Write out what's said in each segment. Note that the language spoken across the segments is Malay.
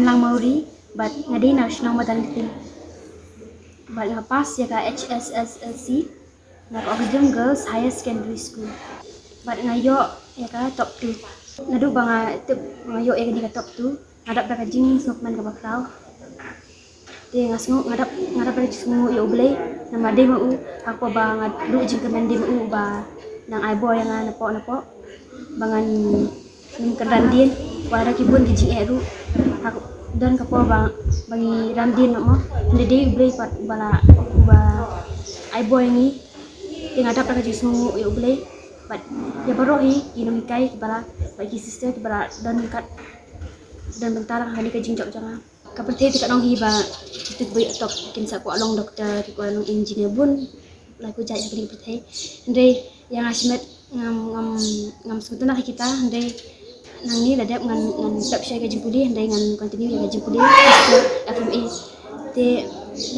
lang Maori, but ngadi national modality. But ngapas ya ka HSSLC, Oxygen Girls Higher Secondary School. But ngayo ya ka top 2. Nadu banga itu ngayo ya ka top 2. Ngadap dah kajing snokman ka bakraw. Dia ngadap dah semua ya ublay. Nama dia mau aku bang du jing kemen dia mau ba nang aibo yang napo bangan kerandin wara kibun kijing eru aku dan kapo bangi randin mo ndi ublay pat bala ba aibo yang ni dia ngadap dah kajing semua ya ublay but ya baru inong kai bala bagi sister bala dan kat dan bentar hari kajing jok jangan kaperte ti kanong hiba itu boy top kinsa ko along doktor ko along engineer bun lagu jaya kini pertai ndai yang asmet ngam sekutu nak kita ndai nang ni ladap ngan top share gaji pulih ndai ngan continue gaji pulih FMA te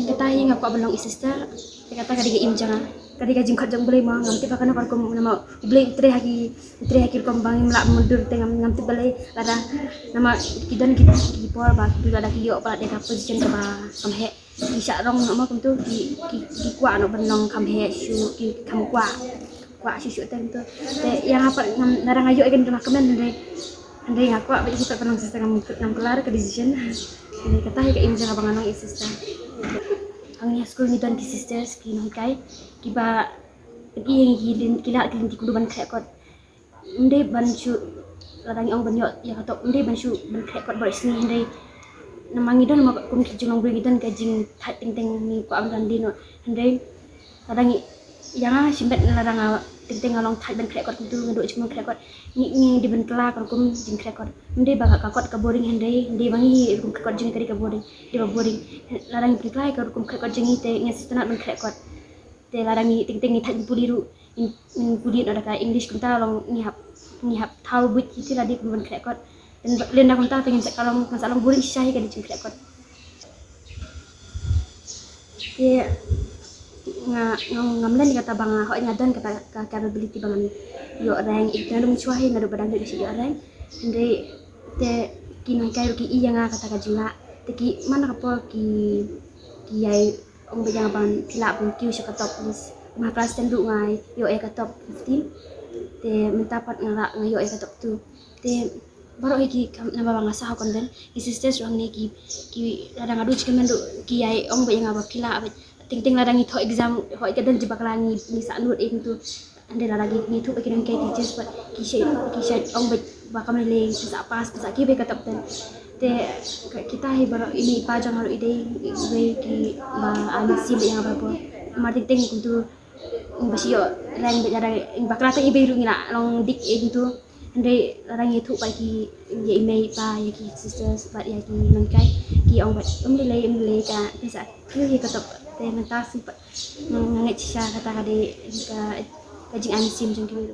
kata hi ngap belong sister kata kadi im jangan kadi gaji khat jang boleh ma ngam ti pakana par ko nama boleh tre haki ko bangi melak mundur te ngam ti boleh lada nama kidan ki por ba tu lada ki yo pa de ka position ka ba kam he ki sha rong nama kum tu ki kwa no benong kam he shu ki kam kwa shu te tu te yang apa narang ayo ikan rumah kemen ndai ngaku ba ki penong sister ngam kelar ke decision ini kata hi ka im jangan banganong sister angnya school ni dan ki sisters ki no kai ki ba kila ti kudu ban khay kot ndai ban shu ladang ong ban yo ya kato ndai ban shu ban khay kot bar sini ndai namangi don ma kum ki jung bri dan ka jing that ting ni ko ang dan dino ndai ladang yang simbet ladang ting along that ban khay kot tu ngaduk cuma khay kot ni di ban kala kan kum jing khay kot ndai ba ka kot ka boring ndai bangi kum khay kot jing kari ka boring di ba boring ladang ki khay ka kum khay kot jing te ngi sistanat ban khay kot te ladang ting ni that puliru in puli ada ka English kunta long ngihap thau buit ki ladi kum ban khay kot dan lenda kunta pengen kalau masalah boring syai ka di jing khay kot te ngamlan kata bang hok ngadan kata capability bangan yo rank ikna dum chuahi na do badang de si yo rank ndai te kinai kai ki i yang kata kajula te ki mana kapo ki ai ong bejang ban pila pun kiu sa top list ma kelas tendu ngai yo ka top 15 te mentapat ngara ngayo ka top 2 te baru iki nama bang asa kon den ki sisters wang ni ki ladang adu cikan mendu ki ai ong bejang ba pila ting ladang itu exam hoi kadan jebak langi ni sanut itu ande lagi ni tu bagi kai teachers but ki ong bakam le bisa pas bisa ki be katap ten te kita hi baru ini pa jang halu ide we ki ba amsi be yang apa ma ting kuntu basio rang be jara bakra te ibe rungina long dik itu ande ladang itu bagi ye email pa ya ki sisters but ya ki nang kai ki ong le ka bisa ki hi katap te mentasi pak ngangit siya kata kade ka kajing amsim jeng kiwi